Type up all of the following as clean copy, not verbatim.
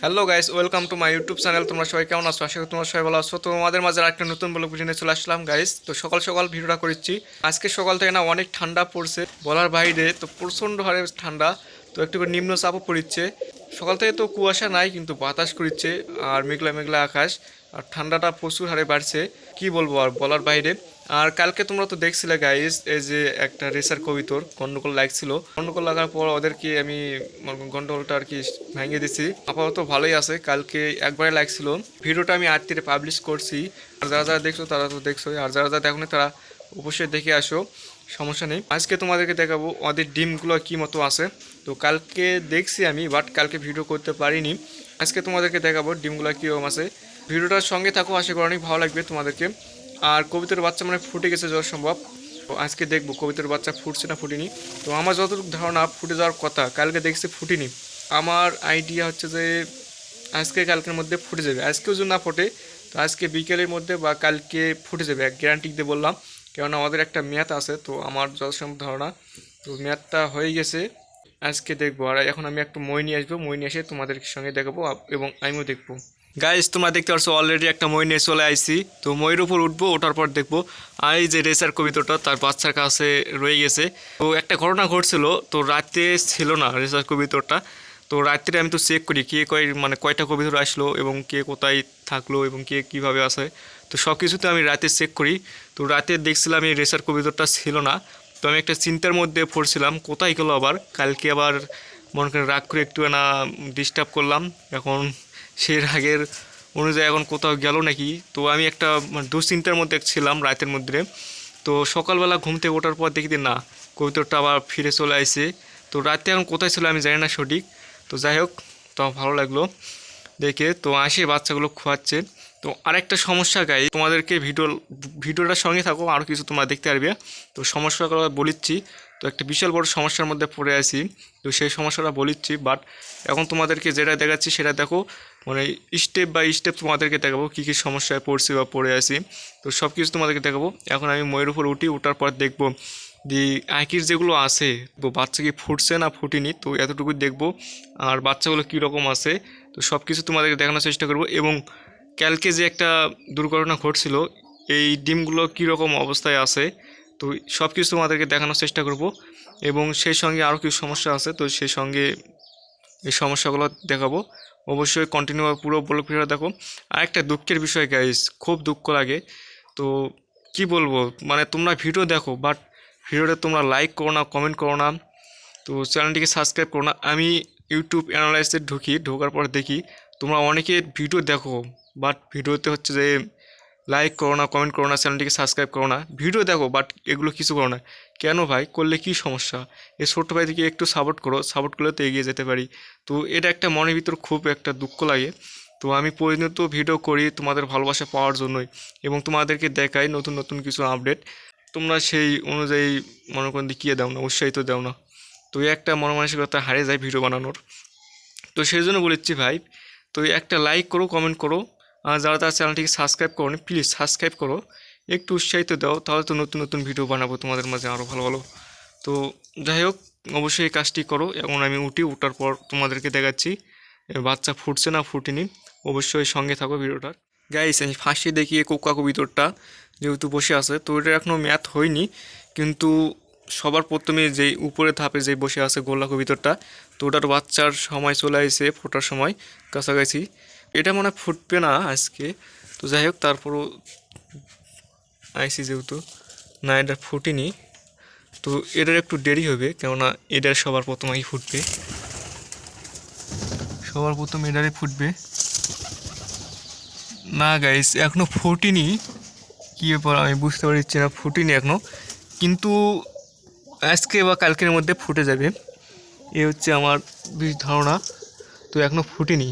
Hello guys, welcome to my YouTube channel. তোমরা সবাই কেমন আছো? আশা করি তোমরা সবাই ভালো আছো। তো আমাদের মাঝে একটা নতুন ব্লগ ভিডিও নিয়ে চলে আসলাম গাইস। তো সকাল সকাল ভিডিওটা করেছি। আজকে সকাল থেকে না অনেক ঠান্ডা পড়ছে বলার বাইরে, তো প্রচণ্ড হারে ঠান্ডা। তো একটু করে নিম্নচাপও পড়ছে। সকাল থেকে তো কুয়াশা নাই, কিন্তু বাতাস করছে আর মেঘলা মেঘলা আকাশ। আর ঠান্ডাটা প্রচুর হারে বাড়ছে, কি বলবো আর বলার বাইরে। আর কালকে তোমরা তো দেখছিলে গাইস, এই যে একটা রেসার কবিতর গন্ডগোল লাগছিল। গন্ডগোল লাগার পর ওদেরকে আমি গন্ডগোলটা আর কি ভেঙে দিছি। আপাতত ভালোই আছে। কালকে একবারে লাগছিল। ভিডিওটা আমি আজকে পাবলিশ করছি। আর যারা যারা দেখছো তারা তো দেখছোই, আর যারা যারা দেখোনি তারা অবশ্যই দেখে আসো, সমস্যা নেই। আজকে তোমাদেরকে দেখাবো ওদের ডিমগুলো কি মতো আছে। তো কালকে দেখছি আমি, বাট কালকে ভিডিও করতে পারিনি। আজকে তোমাদেরকে দেখাবো ডিমগুলো কীরকম আছে। ভিডিওটার সঙ্গে থাকো, আশা করি অনেক ভালো লাগবে তোমাদেরকে। আর কবিতার বাচ্চা মানে ফুটে গেছে যত সম্ভব। তো আজকে দেখবো কবিতার বাচ্চা ফুটছে না ফুটিনি। তো আমার যতটুকু ধারণা ফুটে যাওয়ার কথা, কালকে দেখছি ফুটিনি। আমার আইডিয়া হচ্ছে যে আজকে কালকের মধ্যে ফুটে যাবে। আজকেও যদি না ফোটে তো আজকে বিকেলের মধ্যে বা কালকে ফুটে যাবে, এক গ্যারান্টি দিয়ে বললাম। কেননা আমাদের একটা মেয়াদ আছে, তো আমার যত সম্ভব ধারণা তো মেয়াদটা হয়ে গেছে। আজকে দেখবো। আর এখন আমি একটু মই নিয়ে আসবো, মই নিয়ে এসে তোমাদের সঙ্গে দেখাবো এবং আমিও দেখবো। গাইস, তোমরা দেখতে পাচ্ছ অলরেডি একটা মই নিয়ে চলে আইছি। তো মইয়ের উপর উঠবো, ওঠার পর দেখবো। আর এই যে রেসার কবিতাটা তার বাচ্চার কাছে রয়ে গেছে। তো একটা ঘটনা ঘটছিল, তো রাতে ছিল না রেসার কবিতাটা। তো রাত্রে আমি তো চেক করি কে মানে কয়টা কবিতর আসলো এবং কে কোথায় থাকলো এবং কে কীভাবে আসে। তো সব কিছুতে আমি রাতে চেক করি। তো রাতে দেখছিলাম এই রেসার কবিতরটা ছিল না। তো আমি একটা চিন্তার মধ্যে পড়ছিলাম কোথায় গেলো আবার। কালকে আবার মনে করেন রাগ করে একটু না ডিস্টার্ব করলাম, এখন সেই রাগের অনুযায়ী এখন কোথাও গেল নাকি। তো আমি একটা দুশ্চিন্তার মধ্যে ছিলাম রাতের মধ্যে। তো সকালবেলা ঘুম থেকে ওঠার পর দেখি না কবুতরটা আবার ফিরে চলে আসে। তো রাতে এখন কোথায় ছিল আমি জানি না সঠিক। তো যাই হোক, তো ভালো লাগলো দেখে। তো আসে বাচ্চাগুলো খোয়াচ্ছে। তো আরেকটা সমস্যা গাই, তোমাদেরকে ভিডিওটার সঙ্গে থাকো, আরও কিছু তোমরা দেখতে পারবে। তো সমস্যাগুলো বলিচ্ছি। তো একটা বিশাল বড় সমস্যার মধ্যে পড়ে আছি। তো সেই সমস্যাটা বলিচ্ছি, বাট এখন তোমাদেরকে যেটা দেখাচ্ছি সেটা দেখো। মানে স্টেপ বাই স্টেপ তোমাদেরকে দেখাবো কী কী সমস্যায় পড়ছি বা পড়ে আছি। তো সব কিছু তোমাদেরকে দেখাবো। এখন আমি ময়ের উপর উঠি, ওঠার পর দেখবো দি আঁকির যেগুলো আছে, তো বাচ্চা কি ফুটছে না ফুটিনি, তো এতটুকু দেখবো। আর বাচ্চাগুলো কীরকম আছে তো সব কিছু তোমাদেরকে দেখানোর চেষ্টা করব। এবং কালকে যে একটা দুর্ঘটনা ঘটছিল, এই ডিমগুলো কীরকম অবস্থায় আছে তো সব কিছু তোমাদেরকে দেখানোর চেষ্টা করব। এবং সেই সঙ্গে আরও কিছু সমস্যা আছে, তো সেই সঙ্গে এই সমস্যাগুলো দেখাবো। অবশ্যই কন্টিনিউ পুরো ব্লগ ভিডিও দেখো। আর একটা দুঃখের বিষয় গাইস, খুব দুঃখ লাগে। তো কি বলবো, মানে তোমরা ভিডিও দেখো বাট ভিডিওটা তোমরা লাইক করো না, কমেন্ট করো না, তো চ্যানেলটিকে সাবস্ক্রাইব করো না। আমি ইউটিউব অ্যানালাইসে ঢোকার পর দেখি তোমরা অনেকে ভিডিও দেখো বাট ভিডিওতে হচ্ছে যে লাইক করো না, কমেন্ট করো না, চ্যানেলটিকে সাবস্ক্রাইব করো না। ভিডিও দেখো বাট এগুলো কিছু করো না। কেন ভাই? করলে কি সমস্যা? এই ছোট্ট ভাই থেকে একটু সাপোর্ট করো, সাপোর্ট করলে তো এগিয়ে যেতে পারি। তো এটা একটা মনের ভিতর খুব একটা দুঃখ লাগে। তো আমি প্রতিনিয়ত ভিডিও করি তোমাদের ভালোবাসা পাওয়ার জন্যই, এবং তোমাদেরকে দেখাই নতুন নতুন কিছু আপডেট। তোমরা সেই অনুযায়ী মনে করেন দেখিয়ে দাও না, উৎসাহিত দাও না। তো এই একটা মনমানসিকতা হারিয়ে যায় ভিডিও বানানোর। তো সেই জন্য বলেছি ভাই, তো একটা লাইক করো, কমেন্ট করো। আর যারা তার চ্যানেলটিকে সাবস্ক্রাইব করো প্লিজ সাবস্ক্রাইব করো, একটু উৎসাহিত দাও, তাহলে তো নতুন নতুন ভিডিও বানাবো তোমাদের মাঝে আরও ভালো ভালো। তো যাই হোক, অবশ্যই এই কাজটি করো। এখন আমি ওঠার পর তোমাদেরকে দেখাচ্ছি বাচ্চা ফুটছে না ফুটিনি। অবশ্যই সঙ্গে থাকো ভিডিওটার। গাইস, আমি ফাঁসি দেখিয়ে কোকা কবিতরটা যেহেতু বসে আছে, তো এটা এখনও ম্যাথ হয়নি। কিন্তু সবার প্রথমে যেই উপরে ধাপে যেই বসে আছে গোল্লা কবিতরটা, তো ওটার বাচ্চার সময় চলে আসে, ফোটার সময় কাছাকাছি। এটা মনে হয় ফুটবে না আজকে। তো যাই হোক, তারপরও আইসি যেহেতু না, এটা ফুটিনি। তো এটার একটু দেরি হবে, কেননা এটার সবার প্রথমেই ফুটবে, সবার প্রথম এটারে ফুটবে না। গাইস, এখনও ফুটিনি। কী ব্যাপার আমি বুঝতে পারছি না, ফুটিনি এখনও। কিন্তু আজকে বা কালকের মধ্যে ফুটে যাবে, এ হচ্ছে আমার বেশ ধারণা। তো এখনও ফুটেনি।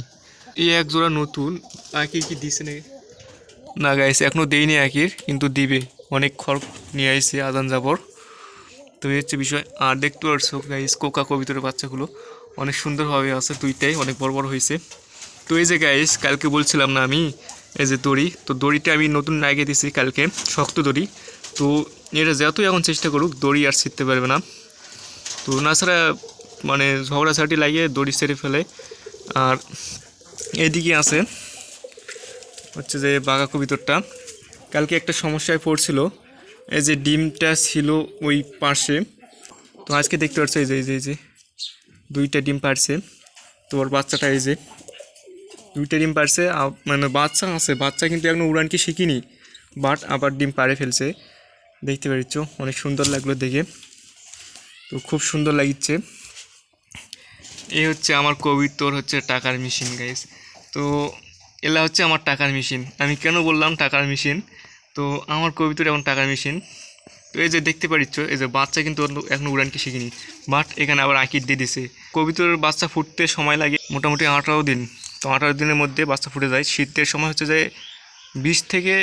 এই এক জোড়া নতুন আঁকির কি দিছে নাকি না গাইস, এখনও দেয়নি আঁকির, কিন্তু দিবে। অনেক খড় নিয়ে আসছে আদান যাবর। তো এই হচ্ছে বিষয়। আর দেখতে পাচ্ছ গাইস, কোকা কবিতরের বাচ্চাগুলো অনেক সুন্দরভাবে আছে, দুইটাই অনেক বড় বড় হয়েছে। তো এই যে গাইস, কালকে বলছিলাম না আমি এই যে দড়ি, তো দড়িটা আমি নতুন লাগিয়ে দিয়েছি কালকে, শক্ত দড়ি। তো এটা যতই এখন চেষ্টা করুক দড়ি আর ছিঁড়তে পারবে না। তো না ছাড়া মানে ঝগড়াঝাটি লাগিয়ে দড়ি ছেড়ে ফেলে। আর এদিকে আছে হচ্ছে যে বাঘা কবিতরটা। কালকে একটা সমস্যায় পড়ছিল, এই যে ডিমটা ছিল ওই পাশে, তো আজকে দেখতে পাচ্ছ এই যে দুইটা ডিম পারছে। তো ওর বাচ্চাটা এই যে দুইটা ডিম পারছে, মানে বাচ্চা আছে, বাচ্চা কিন্তু এখনো উড়ানকে শিখিনি, বাট আবার ডিম পারে ফেলছে। দেখতে পাচ্ছ, অনেক সুন্দর লাগলো দেখে, তো খুব সুন্দর লাগিচ্ছে। এই হচ্ছে আমার কবিতর হচ্ছে টাকার মেশিন গাইস। তো এলা হচ্ছে আমার টাকার মেশিন। আমি কেন বললাম টাকার মেশিন, তো আমার কবিতর এখন টাকার মেশিন। তো এই যে দেখতে পাচ্ছ, এই যে বাচ্চা কিন্তু এখন উড়ানকে শিখিনি, বাট এখানে আবার আঁকির দিয়ে দিছে। কবিতরের বাচ্চা ফুটতে সময় লাগে মোটামুটি 18 দিন। তো 18 দিনের মধ্যে বাচ্চা ফুটে যায়। শীতের সময় হচ্ছে যে 20 থেকে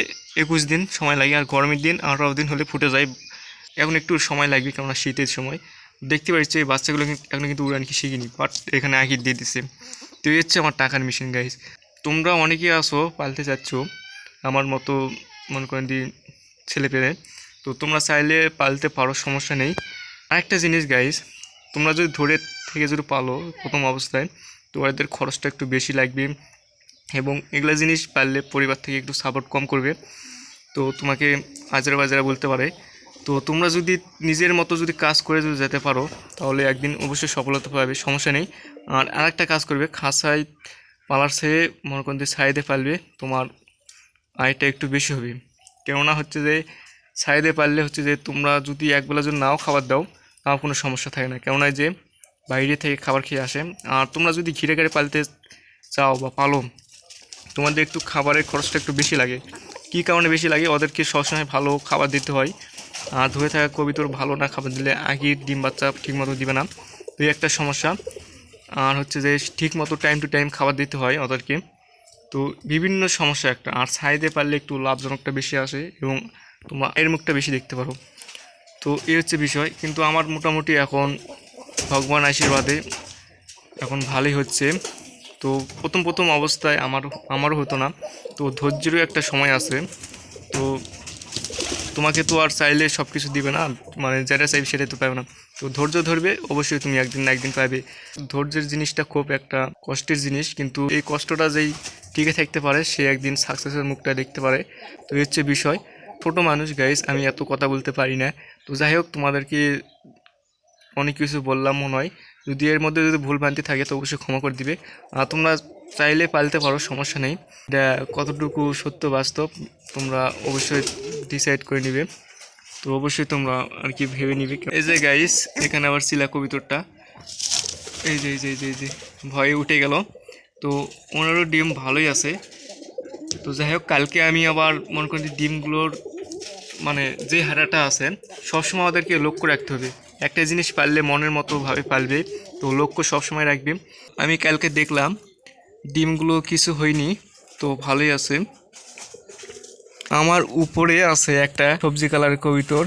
21 দিন সময় লাগে, আর গরমের দিন 18 দিন হলে ফুটে যায়। এখন একটু সময় লাগবে, কেননা শীতের সময়। দেখতে পাচ্ছি এই বাচ্চাগুলো এখন কিন্তু উড়ানকে শিখিনি, বাট এখানে আঁকির দিয়ে দিছে। তো এই হচ্ছে আমার টাকার মেশিন গাইস। তোমরা অনেকেই আসো পালতে চাচ্ছ আমার মতো, মনে করেন ছেলে পেলে, তো তোমরা চাইলে পালতে পারো, সমস্যা নেই। আরেকটা জিনিস গাইস, তোমরা যদি ধরে থেকে যদি পালো প্রথম অবস্থায়, তো এদের খরচটা একটু বেশি লাগবে, এবং এগুলো জিনিস পারলে পরিবার থেকে একটু সাপোর্ট কম করবে। তো তোমাকে হাজারা বাজারা বলতে পারে। তো তোমরা যদি নিজের মতো যদি কাজ করে যদি যেতে পারো, তাহলে একদিন অবশ্যই সফলতা পাবে, সমস্যা নেই। আর আরেকটা কাজ করবে, খাসায় পালার চেয়ে মনে করেন যে সাইডে পালবে, তোমার আয়টা একটু বেশি হবে। কেননা হচ্ছে যে সাইডে পারলে হচ্ছে যে তোমরা যদি একবেলা যদি নাও খাবার দাও, তাও কোনো সমস্যা থাকে না, কেননা যে বাইরে থেকে খাবার খেয়ে আসে। আর তোমরা যদি ঘিরে ঘিরে পালতে চাও বা পালো, তোমাদের একটু খাবারের খরচটা একটু বেশি লাগে। কী কারণে বেশি লাগে, ওদেরকে সবসময় ভালো খাবার দিতে হয়। আর ধরে থাকা কবিতর ভালো না খাবার দিলে আগের ডিম বাচ্চা ঠিকমতো দিবে না, তো এই একটা সমস্যা। আর হচ্ছে যে ঠিকমতো টাইম টু টাইম খাবার দিতে হয় ওদেরকে। তো বিভিন্ন সমস্যা একটা। আর সাইডে পারলে একটু লাভজনকটা বেশি আসে, এবং তোমরা এর মুখটা বেশি দেখতে পারো। তো এই হচ্ছে বিষয়। কিন্তু আমার মোটামুটি এখন ভগবান আশীর্বাদে এখন ভালোই হচ্ছে। তো প্রথম প্রথম অবস্থায় আমারও হতো না, তো ধৈর্যেরও একটা সময় আছে। তো তোমাকে তো আর চাইলে সব কিছু দিবে না, মানে যেটা চাইবে সেটাই তো পাবে না। তো ধৈর্য ধরবে, অবশ্যই তুমি একদিন না একদিন পাবে। ধৈর্যের জিনিসটা খুব একটা কষ্টের জিনিস, কিন্তু এই কষ্টটা যেই টিকে থাকতে পারে সে একদিন সাকসেসের মুখটা দেখতে পারে। তো এই হচ্ছে বিষয়। ছোটো মানুষ গাইস, আমি এত কথা বলতে পারি না। তো যাই হোক, তোমাদেরকে অনেক কিছু বললাম মনে হয়। যদি এর মধ্যে যদি ভুল ভ্রান্তি থাকে তো অবশ্যই ক্ষমা করে দিবে। আর তোমরা চাইলে পালতে পারো, সমস্যা নেই। এটা কতটুকু সত্য বাস্তব তোমরা অবশ্যই ডিসাইড করে নিবে। তো অবশ্যই তোমরা আর কি ভেবে নিবে। এই যে গাইস, এখানে আবার শিলা কবিতরটা, এই যে ভয়ে উঠে গেল। তো ওনারও ডিম ভালোই আছে। তো যাই হোক, কালকে আমি আবার মনে করি ডিমগুলোর মানে যে হারাটা আছে, সবসময় ওদেরকে লক্ষ্য রাখতে হবে। একটা জিনিস পারলে মনের মতো ভাবে পালবে, তো লক্ষ্য সবসময় রাখবে। আমি কালকে দেখলাম ডিমগুলো কিছু হয়নি, তো ভালোই আছে। আমার উপরে আছে একটা সবজি কালারের কবিতর।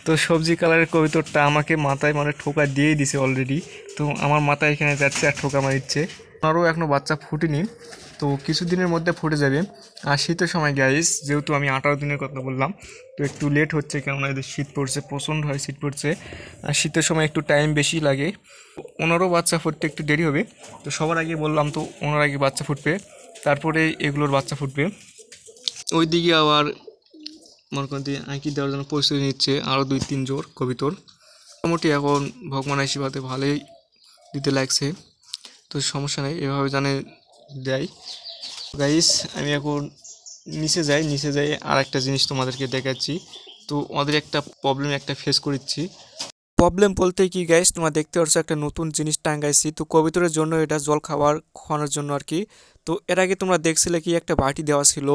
তো সবজি কালারের কবিতরটা আমাকে মাথায় মানে ঠোকা দিয়েই দিছে অলরেডি। তো আমার মাথায় এখানে যাচ্ছে আর ঠোকা মারিচ্ছে। আমারও এখনও বাচ্চা ফুটেনি, তো কিছুদিনের মধ্যে ফুটে যাবে। আর শীতের সময় গাইস, যেহেতু আমি 18 দিনের কথা বললাম, তো একটু লেট হচ্ছে, কেননা এদের শীত পড়ছে, প্রচণ্ড হয় শীত পড়ছে। আর শীতের সময় একটু টাইম বেশি লাগে, ওনারও বাচ্চা ফুটতে একটু দেরি হবে। তো সবার আগে বললাম, তো ওনার আগে বাচ্চা ফুটবে, তারপরে এগুলোর বাচ্চা ফুটবে। ওই দিকে আবার মনে করেন দিয়ে আঁকি দেওয়ার জন্য প্রস্তুতি নিচ্ছে আরও 2-3 জোড় কবিতর। মোটামুটি এখন ভগবান আশীর্বাদে ভালোই দিতে লাগছে, তো সমস্যা নেই, এভাবে জানে দেয়। গাইস, আমি এখন নিচে যাই আর একটা জিনিস তোমাদেরকে দেখাচ্ছি। তো ওদের একটা প্রবলেম একটা ফেস করছি। প্রবলেম বলতে কি গাইস, তোমরা দেখতে পাচ্ছ একটা নতুন জিনিস টাঙ্গাইছি। তো কবিতরের জন্য এটা জল খাওয়ানোর জন্য আর কি। তো এর আগে তোমরা দেখছিলে কি একটা বাটি দেওয়া ছিল,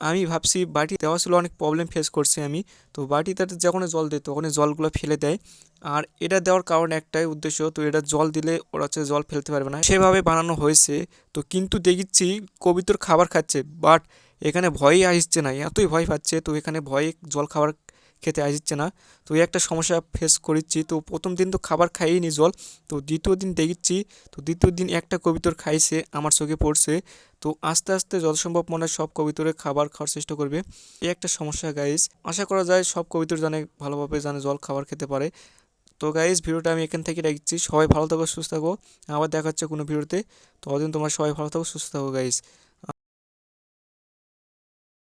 আমি ভাবছি বাটি দেওয়া ছিল, অনেক প্রবলেম ফেস করছি আমি। তো বাটিতে যখন জল দিই তখন জলগুলো ফেলে দেয়। আর এটা দেওয়ার কারণ একটাই উদ্দেশ্য, তো এটা জল দিলে ওরা হচ্ছে জল ফেলতে পারবে না, সেভাবে বানানো হয়েছে। তো কিন্তু দেখছি কবিতর খাবার খাচ্ছে, বাট এখানে ভয়ই আসছে না, এতই ভয় পাচ্ছে। তো এখানে ভয়ে জল খাবার খেতে আসছে না। তো এই একটা সমস্যা ফেস করেছি। তো প্রথম দিন তো খাবার খাইনি জল, তো দ্বিতীয় দিন দেখছি, তো দ্বিতীয় দিন একটা কবিতর খাইছে, আমার চোখে পড়ছে। তো আস্তে আস্তে যত সম্ভব মনে হয় সব কবিতরে খাবার খাওয়ার চেষ্টা করবে। এই একটা সমস্যা গাইস, আশা করা যায় সব কবিতর জানে ভালোভাবে জানে জল খাবার খেতে পারে। তো গাইস ভিডিওটা আমি এখান থেকে রাখছি, সবাই ভালো থাকো সুস্থ থাকো, আবার দেখা হচ্ছে কোনো ভিডিওতে। ততদিন তোমরা সবাই ভালো থাকো সুস্থ থাকো গাইস।